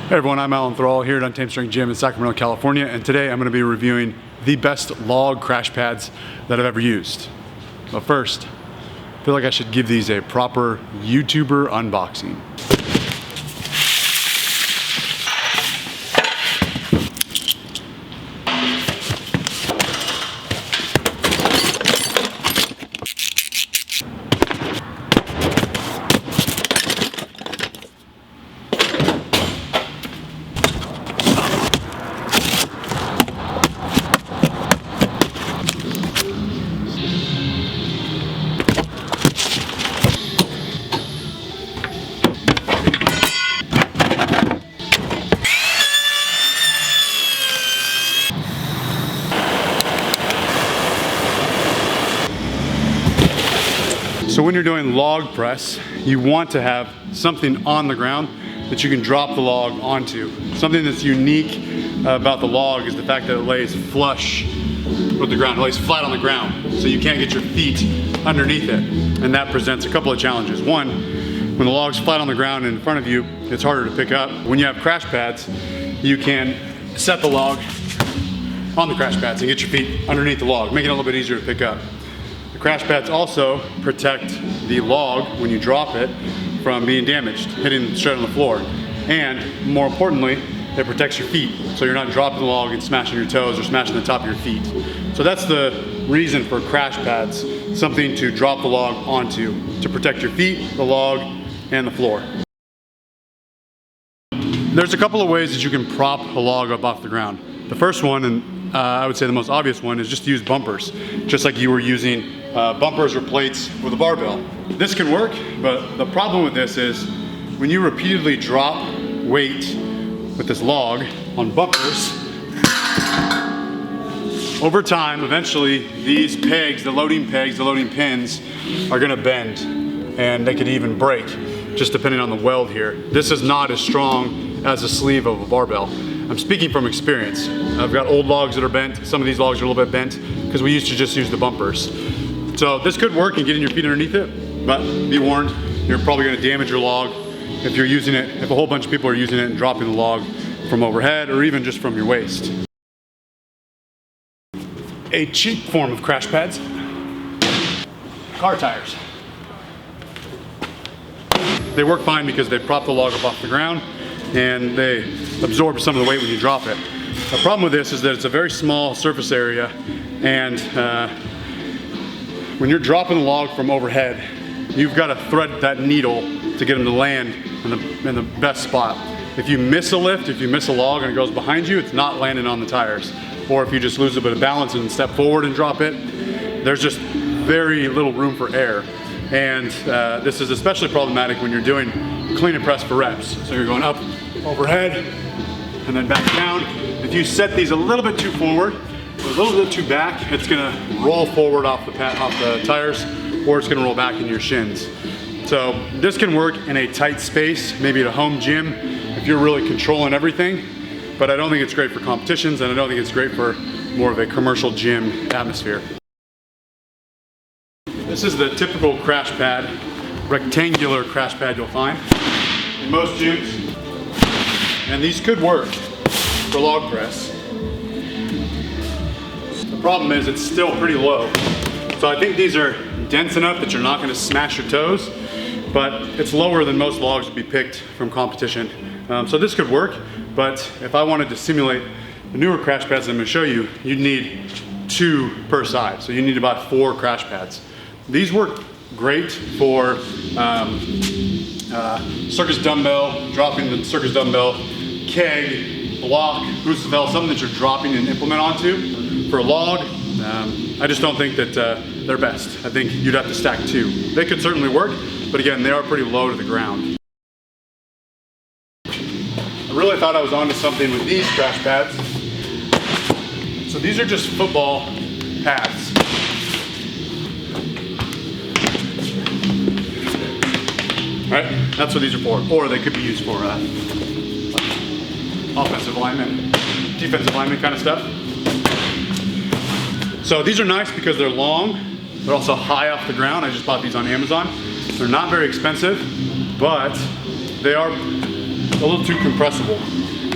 Hey everyone, I'm Alan Thrall here at Untamed Strength Gym in Sacramento, California, and today I'm going to be reviewing the best log crash pads that I've ever used. But first, I feel like I should give these a proper YouTuber unboxing. So when you're doing log press, you want to have something on the ground that you can drop the log onto. Something that's unique about the log is the fact that it lays flush with the ground. It lays flat on the ground, so you can't get your feet underneath it. And that presents a couple of challenges. One, when the log's flat on the ground in front of you, it's harder to pick up. When you have crash pads, you can set the log on the crash pads and get your feet underneath the log, making it a little bit easier to pick up. The crash pads also protect the log when you drop it from being damaged, hitting straight on the floor. And more importantly, it protects your feet. So you're not dropping the log and smashing your toes or smashing the top of your feet. So that's the reason for crash pads, something to drop the log onto, to protect your feet, the log, and the floor. There's a couple of ways that you can prop a log up off the ground. The first one, and I would say the most obvious one, is just to use bumpers, just like you were using bumpers or plates with a barbell. This can work, but the problem with this is when you repeatedly drop weight with this log on bumpers, over time, eventually these pegs, the loading pegs, the loading pins, are gonna bend, and they could even break, just depending on the weld here. This is not as strong as the sleeve of a barbell. I'm speaking from experience. I've got old logs that are bent. Some of these logs are a little bit bent because we used to just use the bumpers. So this could work in getting your feet underneath it, but be warned, you're probably gonna damage your log if you're using it, if a whole bunch of people are using it and dropping the log from overhead or even just from your waist. A cheap form of crash pads, car tires. They work fine because they prop the log up off the ground and they absorb some of the weight when you drop it. The problem with this is that it's a very small surface area, and when you're dropping the log from overhead, you've got to thread that needle to get them to land in the best spot. If you miss a lift, if you miss a log and it goes behind you, it's not landing on the tires. Or if you just lose a bit of balance and step forward and drop it, there's just very little room for air. And this is especially problematic when you're doing clean and press for reps. So you're going up, overhead, and then back down. If you set these a little bit too forward, or a little bit too back, it's gonna roll forward off the tires, or it's gonna roll back into your shins. So this can work in a tight space, maybe at a home gym, if you're really controlling everything, but I don't think it's great for competitions, and I don't think it's great for more of a commercial gym atmosphere. This is the typical crash pad, rectangular crash pad you'll find in most gyms. And these could work for log press. The problem is it's still pretty low. So I think these are dense enough that you're not gonna smash your toes, but it's lower than most logs would be picked from competition. So this could work, but if I wanted to simulate the newer crash pads I'm gonna show you, you'd need 2 per side. So you need about 4 crash pads. These work great for circus dumbbell, dropping the circus dumbbell, keg, block, Roosevelt, something that you're dropping an implement onto. For a log, I just don't think that they're best. I think you'd have to stack 2. They could certainly work, but again, they are pretty low to the ground. I really thought I was onto something with these crash pads. So these are just football pads. Right? That's what these are for. Or they could be used for offensive lineman, defensive lineman kind of stuff. So these are nice because they're long. They're also high off the ground. I just bought these on Amazon. They're not very expensive, but they are a little too compressible.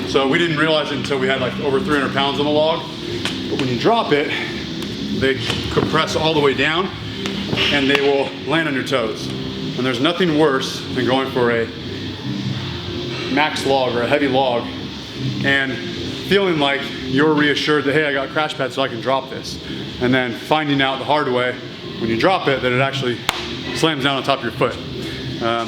So we didn't realize it until we had like over 300 pounds on the log. But when you drop it, they compress all the way down and they will land on your toes. And there's nothing worse than going for a max log or a heavy log and feeling like you're reassured that, hey, I got crash pads so I can drop this. And then finding out the hard way when you drop it that it actually slams down on top of your foot.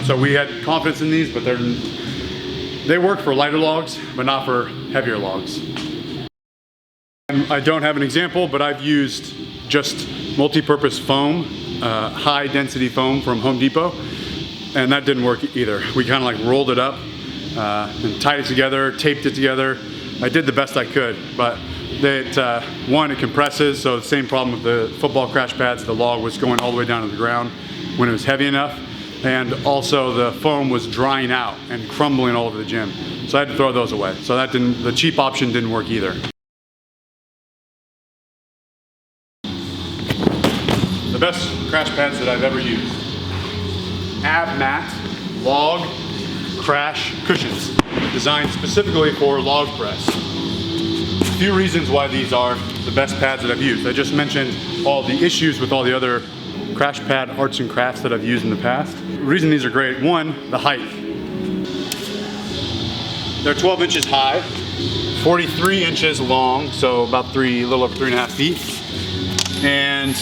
So we had confidence in these, but they work for lighter logs, but not for heavier logs. I don't have an example, but I've used just multi-purpose foam, high density foam from Home Depot, and that didn't work either. We kind of like rolled it up and tied it together, taped it together. I did the best I could, but one, it compresses, so the same problem with the football crash pads, the log was going all the way down to the ground when it was heavy enough, and also the foam was drying out and crumbling all over the gym. So I had to throw those away. So the cheap option didn't work either. The best crash pads that I've ever used. Abmat log crash cushions, designed specifically for log press. A few reasons why these are the best pads that I've used. I just mentioned all the issues with all the other crash pad arts and crafts that I've used in the past. The reason these are great, one, the height. They're 12 inches high, 43 inches long, so about a little over 3.5 feet, and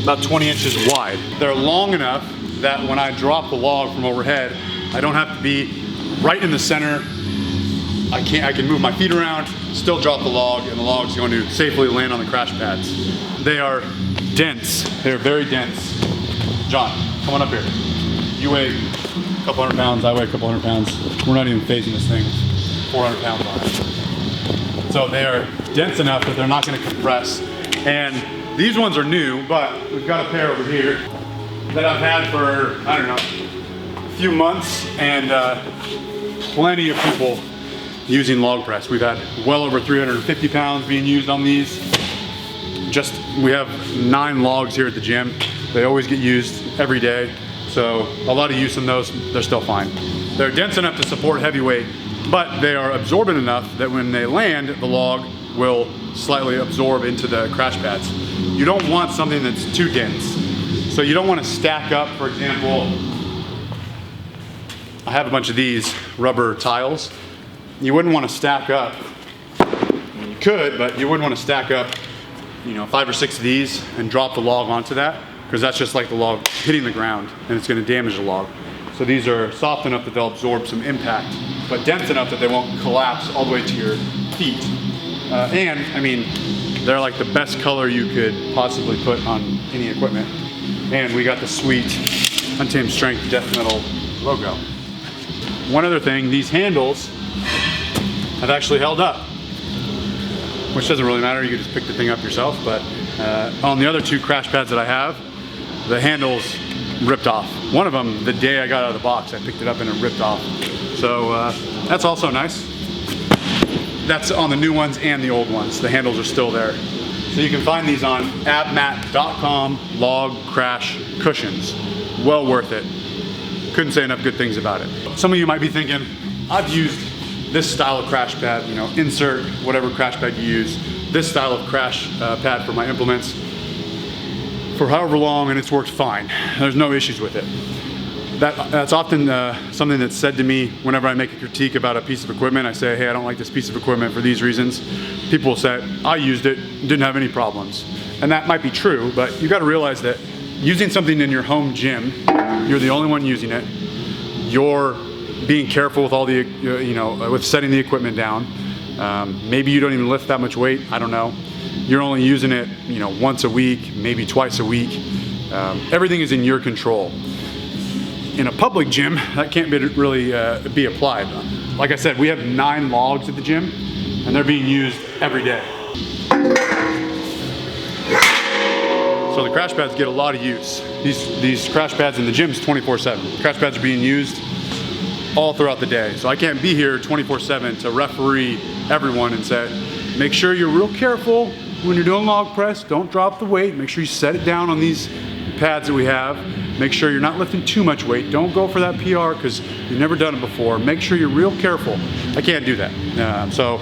about 20 inches wide. They're long enough that when I drop the log from overhead, I don't have to be right in the center. I can move my feet around, still drop the log, and the log's going to safely land on the crash pads. They are dense. They're very dense. John, come on up here. You weigh a couple hundred pounds, I weigh a couple hundred pounds. We're not even phasing this thing with 400 pounds on it. So they are dense enough that they're not going to compress. And these ones are new, but we've got a pair over here that I've had for, I don't know, a few months, and plenty of people using log press. We've had well over 350 pounds being used on these. We have 9 logs here at the gym. They always get used every day. So a lot of use in those, they're still fine. They're dense enough to support heavy weight, but they are absorbent enough that when they land, the log will slightly absorb into the crash pads. You don't want something that's too dense. So you don't want to stack up, for example, I have a bunch of these rubber tiles. You wouldn't want to stack up. You could, but you wouldn't want to stack up, 5 or 6 of these and drop the log onto that, because that's just like the log hitting the ground and it's going to damage the log. So these are soft enough that they'll absorb some impact, but dense enough that they won't collapse all the way to your feet. And I mean, they're like the best color you could possibly put on any equipment. And we got the sweet Untamed Strength Death Metal logo. One other thing, these handles have actually held up, which doesn't really matter. You can just pick the thing up yourself. But on the other 2 crash pads that I have, the handles ripped off. One of them, the day I got out of the box, I picked it up and it ripped off. So that's also nice. That's on the new ones and the old ones. The handles are still there. So you can find these on abmat.com, log crash cushions. Well worth it. Couldn't say enough good things about it. Some of you might be thinking, I've used this style of crash pad, insert whatever crash pad you use, this style of crash pad for my implements for however long, and it's worked fine. There's no issues with it. That's often something that's said to me whenever I make a critique about a piece of equipment. I say, hey, I don't like this piece of equipment for these reasons. People will say, I used it, didn't have any problems. And that might be true, but you got to realize that using something in your home gym, you're the only one using it. You're being careful with all the, with setting the equipment down. Maybe you don't even lift that much weight, I don't know. You're only using it, once a week, maybe twice a week. Everything is in your control. In a public gym, that can't really be applied. Like I said, we have 9 logs at the gym, and they're being used every day. So the crash pads get a lot of use. These crash pads in the gym is 24/7. Crash pads are being used all throughout the day. So I can't be here 24/7 to referee everyone and say, make sure you're real careful when you're doing log press, don't drop the weight, make sure you set it down on these pads that we have. Make sure you're not lifting too much weight. Don't go for that PR because you've never done it before. Make sure you're real careful. I can't do that. So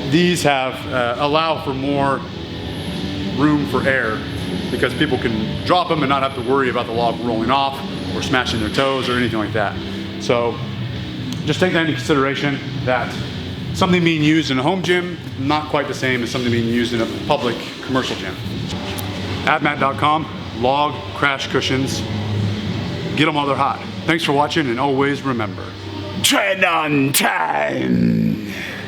these have allow for more room for error because people can drop them and not have to worry about the log rolling off or smashing their toes or anything like that. So just take that into consideration, that something being used in a home gym, not quite the same as something being used in a public commercial gym. Abmat.com, log crash cushions. Get them while they're hot. Thanks for watching, and always remember, tread on time.